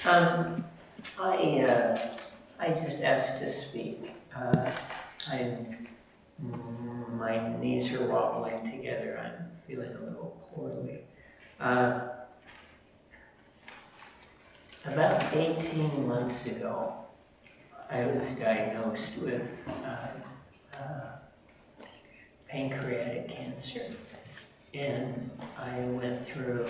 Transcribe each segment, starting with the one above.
Um, I just asked to speak. My knees are wobbling together. I'm feeling a little poorly. About 18 months ago, I was diagnosed with pancreatic cancer. And I went through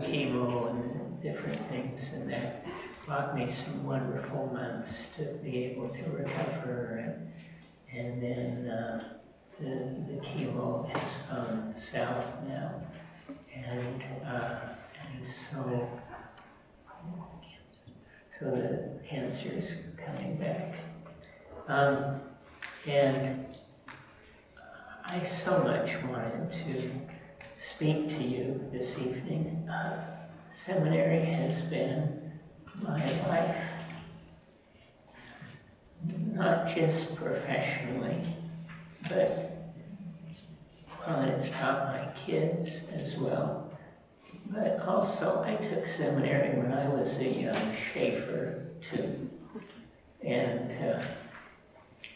chemo and different things, and that brought me some wonderful months to be able to recover. And then the chemo has gone south now, and so the cancer is coming back. And I so much wanted to speak to you this evening. Seminary has been my life, not just professionally, but it's taught my kids as well. But also, I took seminary when I was a young Schaefer too, and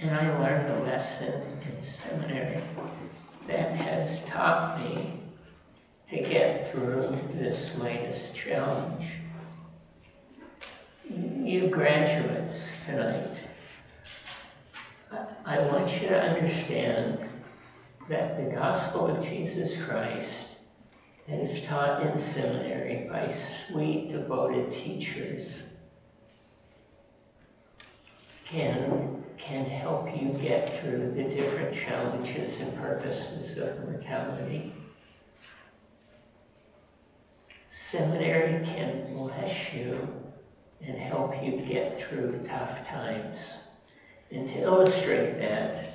I learned a lesson in seminary that has taught me to get through this latest challenge. You graduates tonight, I want you to understand that the gospel of Jesus Christ that is taught in seminary by sweet, devoted teachers can help you get through the different challenges and purposes of mortality. Seminary can bless you and help you get through tough times. And to illustrate that,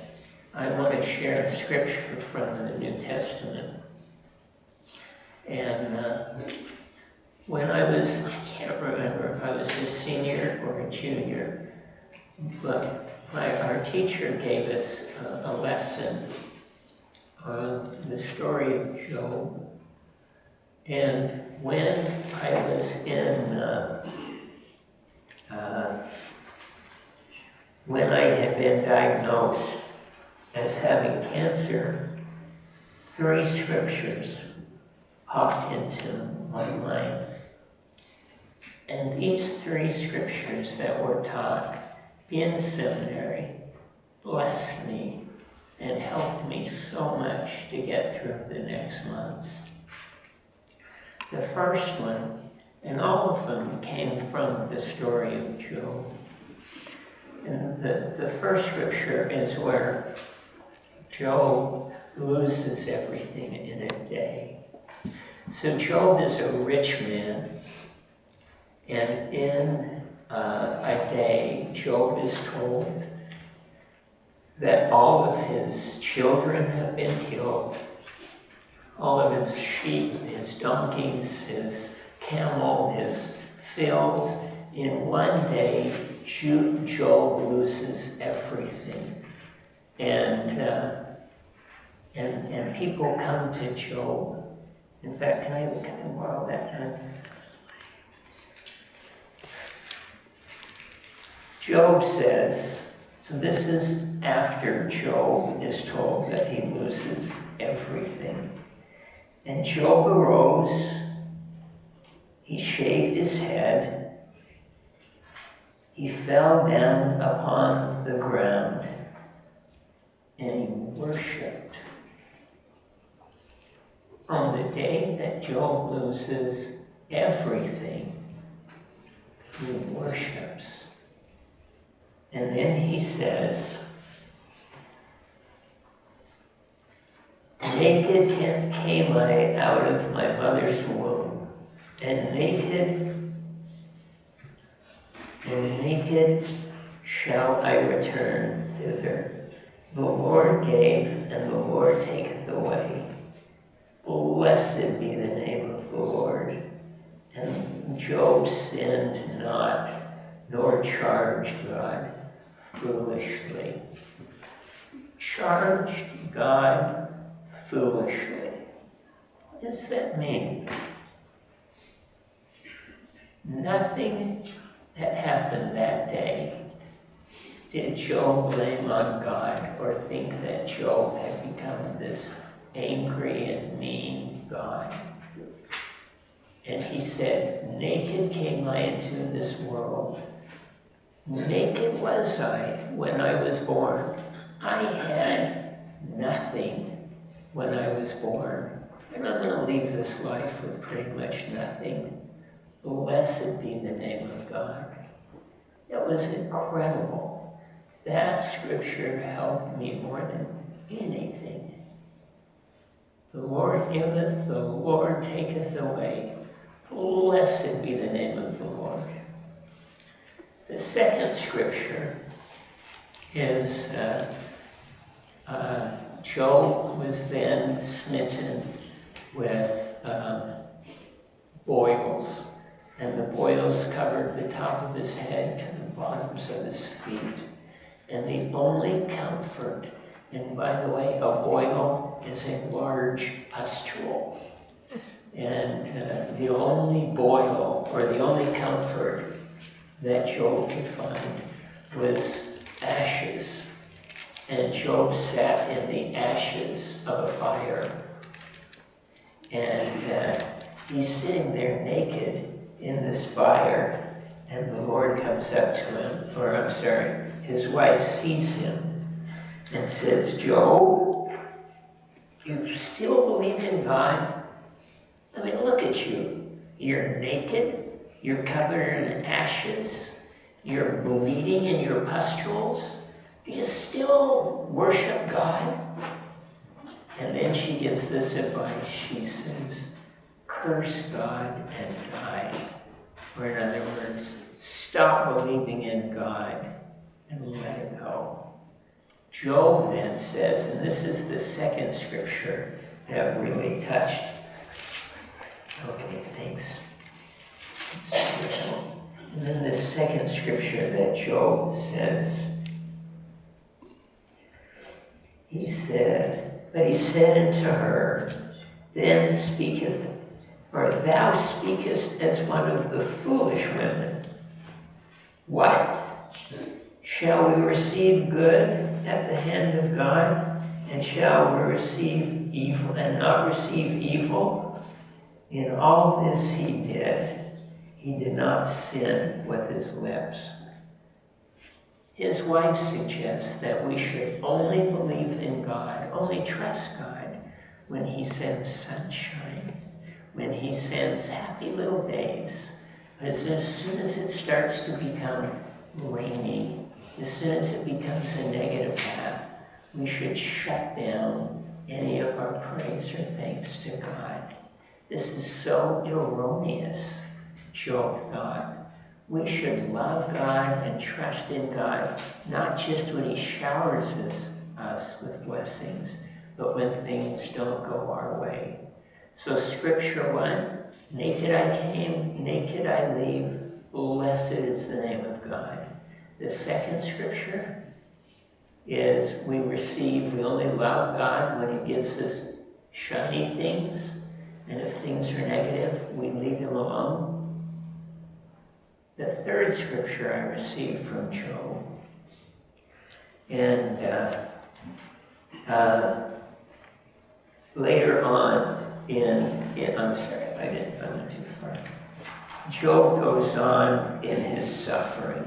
I want to share a scripture from the New Testament. And when I can't remember if I was a senior or a junior, but our teacher gave us a lesson on the story of Job. And when I was when I had been diagnosed as having cancer, 3 scriptures popped into my mind. And these 3 scriptures that were taught in seminary blessed me and helped me so much to get through the next months. The first one, and all of them came from the story of Job. And the first scripture is where Job loses everything in a day. So Job is a rich man, and in a day, Job is told that all of his children have been killed, all of his sheep, his donkeys, his camel, his fields. In one day, Job loses everything. And people come to Job. In fact, can I borrow that? Job says, so this is after Job is told that he loses everything. And Job arose, he shaved his head, he fell down upon the ground, and he worshipped. On the day that Job loses everything, he worships. And then he says, naked came I out of my mother's womb, and naked shall I return thither. The Lord gave, and the Lord taketh away. Blessed be the name of the Lord. And Job sinned not, nor charged God foolishly. Charged God foolishly. What does that mean? Nothing that happened that day did Job blame on God or think that Job had become this angry and mean God. And he said, naked came I into this world. Naked was I when I was born. I had nothing when I was born. And I'm going to leave this life with pretty much nothing. Blessed be the name of God. It was incredible. That scripture helped me more than anything. The Lord giveth, the Lord taketh away. Blessed be the name of the Lord. The second scripture is Job was then smitten with boils, and the boils covered the top of his head to the bottoms of his feet. And the only comfort, and by the way, a boil is a large pustule, and the only boil, or the only comfort that Job could find was ashes. And Job sat in the ashes of a fire. And he's sitting there naked in this fire, and the Lord comes up to him, his wife sees him and says, Job, you still believe in God? I mean, look at you. You're naked. You're covered in ashes. You're bleeding in your pustules. Do you still worship God? And then she gives this advice. She says, curse God and die. Or in other words, stop believing in God and let it go. Job then says, and this is the second scripture that really touched. Okay, thanks. And then the second scripture that Job says, he said unto her, then speaketh, or thou speakest as one of the foolish women. What? Shall we receive good at the hand of God, and shall we receive evil and not receive evil? In all this he did. He did not sin with his lips. His wife suggests that we should only believe in God, only trust God when he sends sunshine, when he sends happy little days. Because as soon as it starts to become rainy, as soon as it becomes a negative path, we should shut down any of our praise or thanks to God. This is so erroneous, Job thought. We should love God and trust in God, not just when he showers us with blessings, but when things don't go our way. So scripture 1, naked I came, naked I leave, blessed is the name of God. The second scripture is we only love God when he gives us shiny things, and if things are negative, we leave him alone. The third scripture I received from Job, and later on I went too far. Job goes on in his suffering,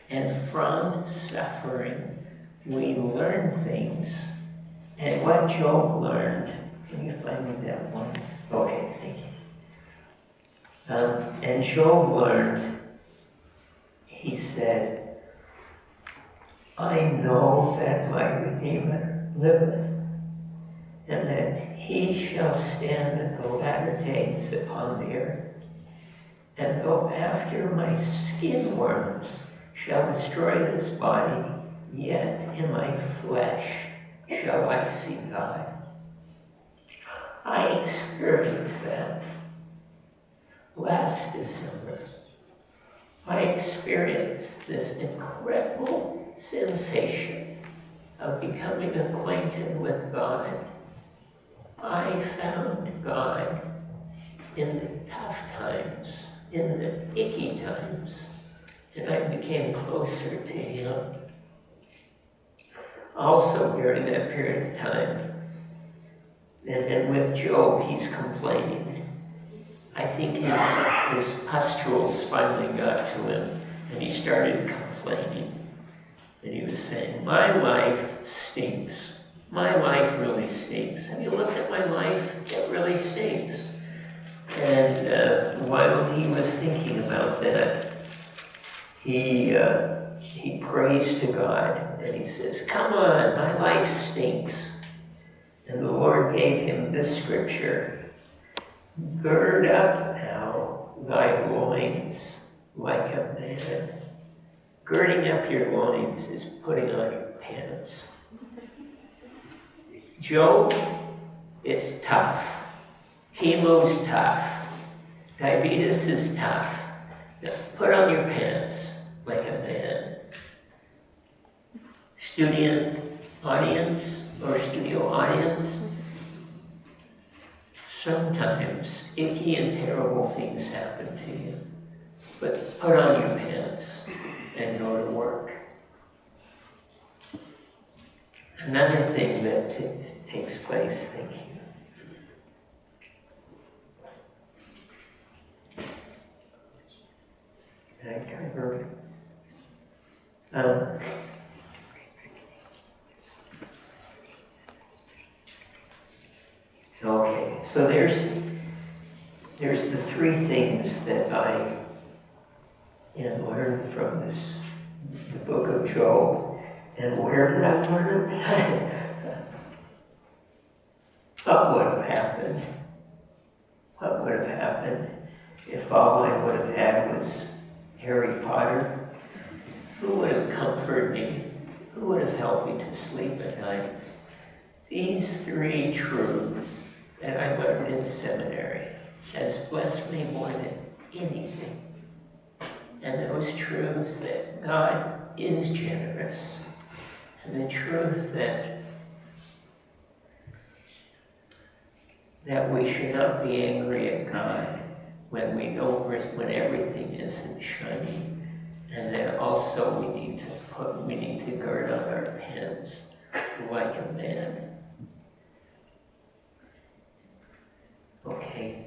and from suffering we learn things. And what Job learned, can you find me that one? Okay, thank you. And Job learned, he said, I know that my Redeemer liveth, and that he shall stand in the latter days upon the earth. And though after my skin worms shall destroy this body, yet in my flesh shall I see God. I experienced that last December. I experienced this incredible sensation of becoming acquainted with God. I found God in the tough times in the icky times, and I became closer to him. Also, during that period of time, and with Job, he's complaining. I think his pustules finally got to him, and he started complaining. And he was saying, my life stinks. My life really stinks. Have you looked at my life? It really stinks. And while he was thinking about that, he prays to God, and he says, come on, my life stinks. And the Lord gave him this scripture, gird up now thy loins like a man. Girding up your loins is putting on your pants. Job, it's tough. Chemo's tough. Diabetes is tough. Now, put on your pants like a man. Studio audience, sometimes icky and terrible things happen to you. But put on your pants and go to work. Another thing that takes place, thank you. Did I cover it? Okay, so there's the three things that I learned from the book of Job. And where did I learn it? What would have happened? What would have happened if all I would have had was Harry Potter? Who would have comforted me? Who would have helped me to sleep at night? These three truths that I learned in seminary has blessed me more than anything. And those truths that God is generous, and the truth that we should not be angry at God when everything isn't shining, and that also we need to gird up our pants like a man. Okay.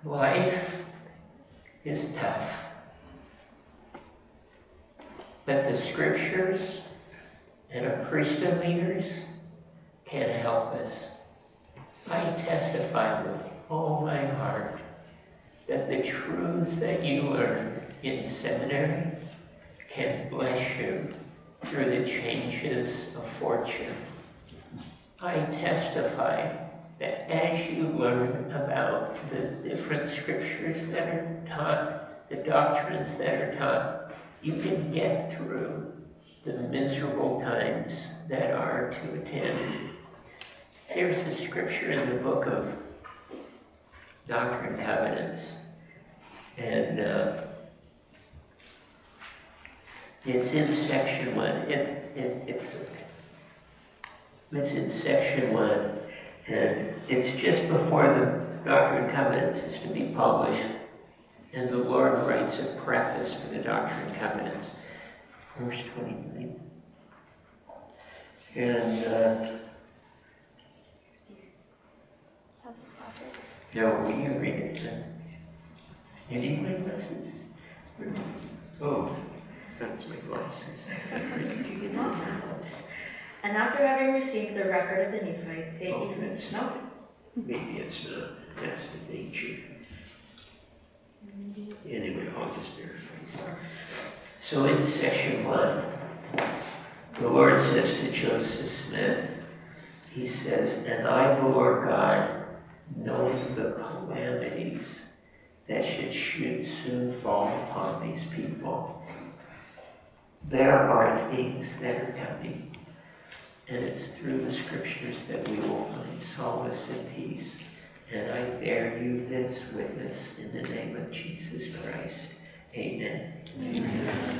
Life is tough, but the scriptures and our priesthood leaders can help us. I testify with all my heart that the truths that you learn in seminary can bless you through the changes of fortune. I testify that as you learn about the different scriptures that are taught, the doctrines that are taught, you can get through the miserable times that are to attend. There's a scripture in the book of Doctrine and Covenants, and it's in section 1. It's in section 1, and it's just before the Doctrine and Covenants is to be published, and the Lord writes a preface for the Doctrine and Covenants, verse 29. And how's this process? no, you read it. You need my glasses? Oh, that's my glasses. Where did you get them? And after having received the record of the Nephites, that's not. Maybe it's not. That's the nature. Anyway, I'll just paraphrase. So in section 1, the Lord says to Joseph Smith, he says, and I, the Lord God, knowing the calamities that should soon fall upon these people. There are things that are coming, and it's through the scriptures that we will find solace and peace. And I bear you this witness in the name of Jesus Christ. Amen. Amen.